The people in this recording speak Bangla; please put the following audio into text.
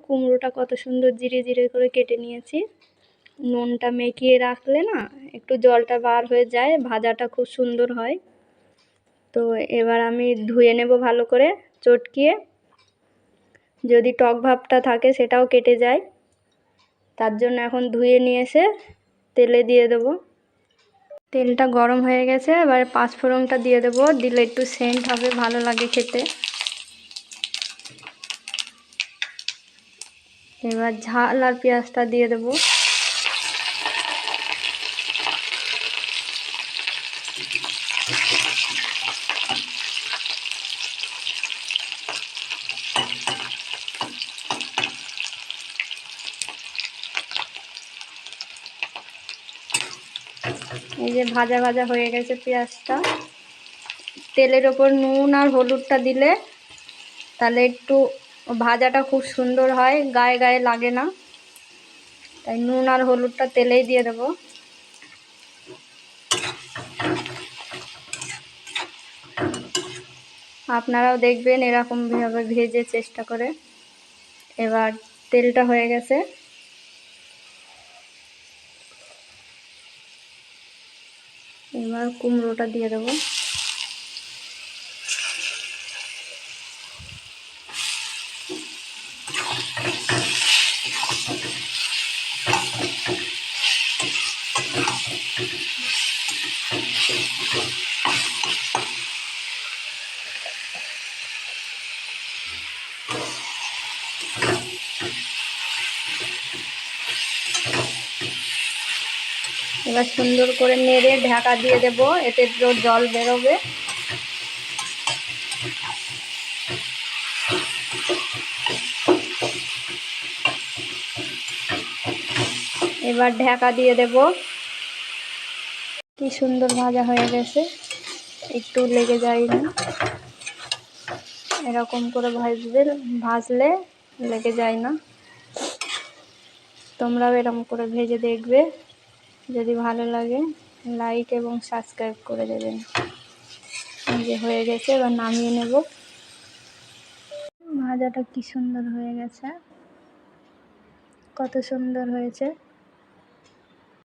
কুমড়োটা কত সুন্দর জিরে জিরে করে কেটে নিয়েছি। নুনটা মেখিয়ে রাখলে না একটু জলটা বার হয়ে যায়, ভাজাটা খুব সুন্দর হয়। তো এবার আমি ধুয়ে নেব ভালো করে চটকিয়ে, যদি টক ভাবটা থাকে সেটাও কেটে যায়। তার জন্য এখন ধুয়ে নিয়ে এসে তেলে দিয়ে দেবো। তেলটা গরম হয়ে গেছে, এবার পাঁচফোড়নটা দিয়ে দেবো, দিলে একটু সেন্ট হবে, ভালো লাগে খেতে। এবার ঝাল আর পেঁয়াজটা দিয়ে দেবো। এই যে ভাজা ভাজা হয়ে গেছে পেঁয়াজটা। তেলের ওপর নুন আর হলুদটা দিলে তাহলে একটু ভাজাটা খুব সুন্দর হয়, গায়ে গায়ে লাগে না। তাই নুন আর হলুদটা তেলেই দিয়ে দেবো। আপনারাও দেখবেন এরকমভাবে ভেজে চেষ্টা করে। এবার তেলটা হয়ে গেছে, এবার কুমড়োটা দিয়ে দেবো। এবার সুন্দর করে নেড়ে ঢাকা দিয়ে দেব, এতে জল বেরোবে। এবার ঢাকা দিয়ে দেব। কি সুন্দর ভাজা হয়ে গেছে, একটু লেগে যায়নি। এরকম করে ভাজলে লেগে যায় না। তোমরাও এরকম করে ভেজে দেখবে, যদি ভালো লাগে লাইক এবং সাবস্ক্রাইব করে দেবেন। এই যে হয়ে গেছে, এবার নামিয়ে নেব। ভাজাটা কি সুন্দর হয়ে গেছে, কত সুন্দর হয়েছে।